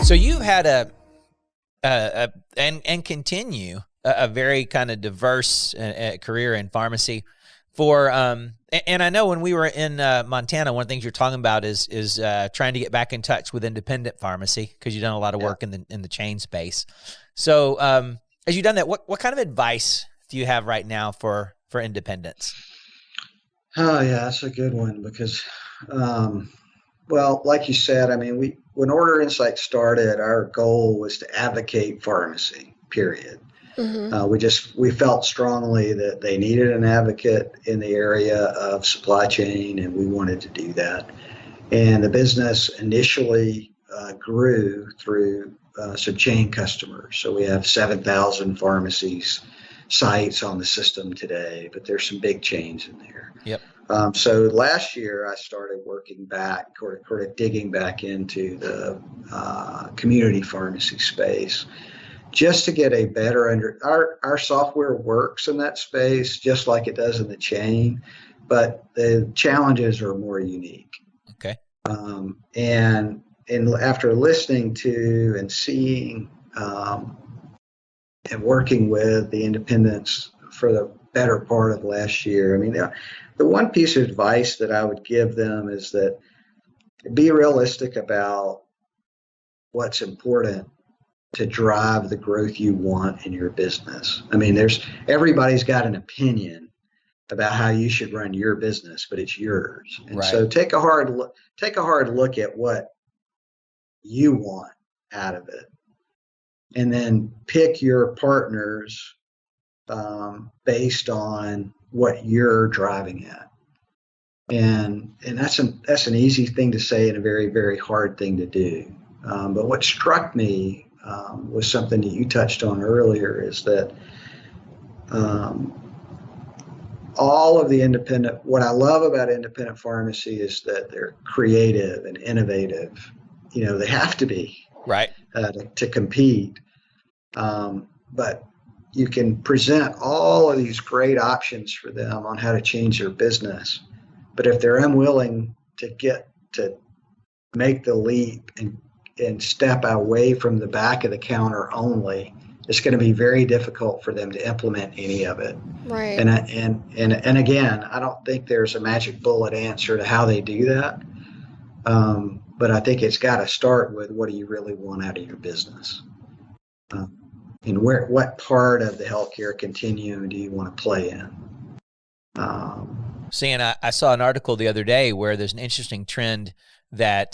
So you had and continue a very kind of diverse career in pharmacy. And I know when we were in Montana, one of the things you're talking about is trying to get back in touch with independent pharmacy, because you've done a lot of work in the chain space. So as you've done that, what kind of advice do you have right now for independents? Oh yeah, that's a good one because, well, like you said, I mean, when OrderInsite started, our goal was to advocate pharmacy, period. Mm-hmm. We felt strongly that they needed an advocate in the area of supply chain, and we wanted to do that. And the business initially grew through some chain customers. So we have 7,000 pharmacies sites on the system today, but there's some big chains in there. Yep. So last year I started working back, or digging back into the community pharmacy space, just to get a better our software works in that space just like it does in the chain, but the challenges are more unique. Okay. And after listening to and seeing and working with the independents for the better part of last year, I mean, the one piece of advice that I would give them is that be realistic about what's important to drive the growth you want in your business. I mean, everybody's got an opinion about how you should run your business, but it's yours. And so take a hard look at what you want out of it, and then pick your partners based on what you're driving at. And that's an easy thing to say and a very, very hard thing to do. But what struck me was something that you touched on earlier, is that all of the what I love about independent pharmacy is that they're creative and innovative. You know, they have to be to compete. But you can present all of these great options for them on how to change their business. But if they're unwilling to make the leap and step away from the back of the counter only, it's going to be very difficult for them to implement any of it. Right. And again, I don't think there's a magic bullet answer to how they do that. But I think it's got to start with, what do you really want out of your business? And what part of the healthcare continuum do you want to play in? I saw an article the other day where there's an interesting trend that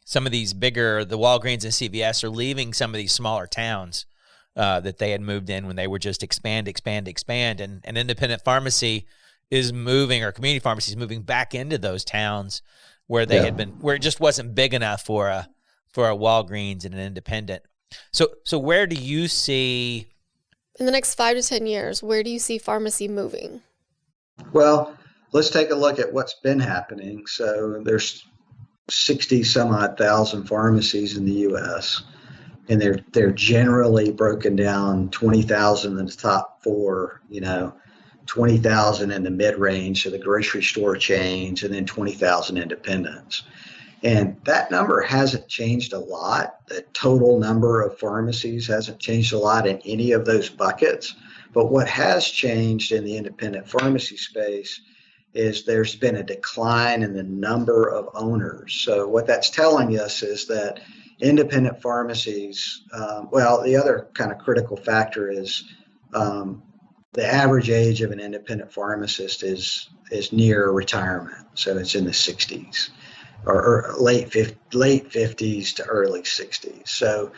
some of these bigger, the Walgreens and CVS, are leaving some of these smaller towns that they had moved in when they were just expand. And independent pharmacy is moving, or community pharmacy is moving back into those towns where they had been, where it just wasn't big enough for a Walgreens and an independent. So where do you see, in the next 5 to 10 years, where do you see pharmacy moving? Well, let's take a look at what's been happening. So there's 60 some odd thousand pharmacies in the U.S., and they're generally broken down 20,000 in the top four, 20,000 in the mid-range, so the grocery store chains, and then 20,000 independents. And that number hasn't changed a lot. The total number of pharmacies hasn't changed a lot in any of those buckets. But what has changed in the independent pharmacy space is there's been a decline in the number of owners. So what that's telling us is that independent pharmacies, the other kind of critical factor is the average age of an independent pharmacist is near retirement. So it's in the 60s or late 50s to early 60s. So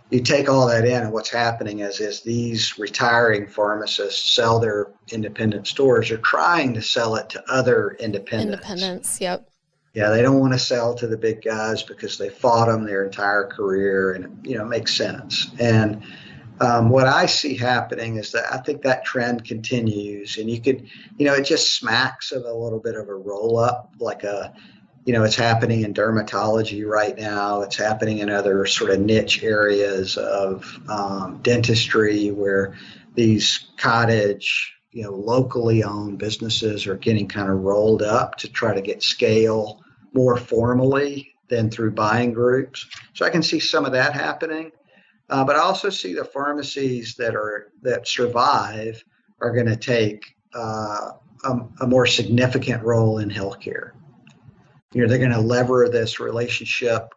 you take all that in, and what's happening is these retiring pharmacists sell their independent stores. Are trying to sell it to other independents. Yep. Yeah, they don't want to sell to the big guys because they fought them their entire career, and it makes sense. And what I see happening is that I think that trend continues, and you could, it just smacks of a little bit of a roll up, like it's happening in dermatology right now. It's happening in other sort of niche areas of dentistry, where these cottage, locally owned businesses are getting kind of rolled up to try to get scale more formally than through buying groups. So I can see some of that happening. But I also see the pharmacies that survive are going to take a more significant role in healthcare. They're going to lever this relationship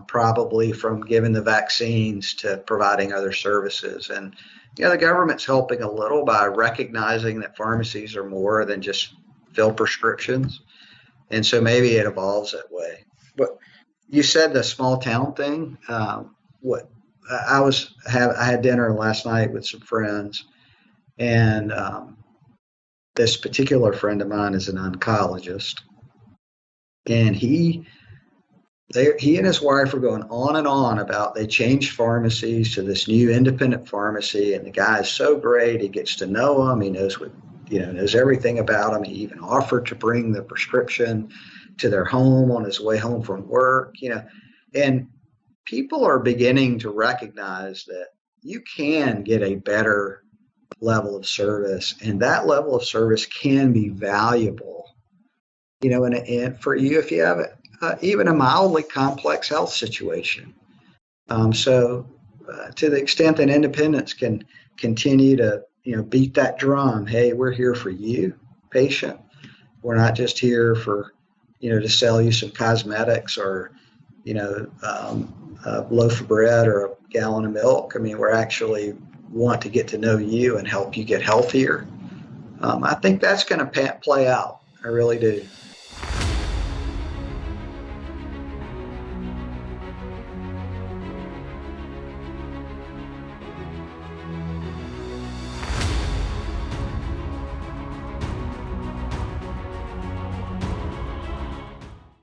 probably from giving the vaccines to providing other services. And the government's helping a little by recognizing that pharmacies are more than just fill prescriptions. And so maybe it evolves that way. But you said the small town thing. I had dinner last night with some friends, and this particular friend of mine is an oncologist, and he and his wife are going on and on about they changed pharmacies to this new independent pharmacy, and the guy is so great. He gets to know them. He knows knows everything about them. He even offered to bring the prescription to their home on his way home from work. And people are beginning to recognize that you can get a better level of service, and that level of service can be valuable. And for you, if you have even a mildly complex health situation. So to the extent that independents can continue to, beat that drum, hey, we're here for you, patient. We're not just here for, to sell you some cosmetics or, a loaf of bread or a gallon of milk. I mean, we're actually want to get to know you and help you get healthier. I think that's going to play out. I really do.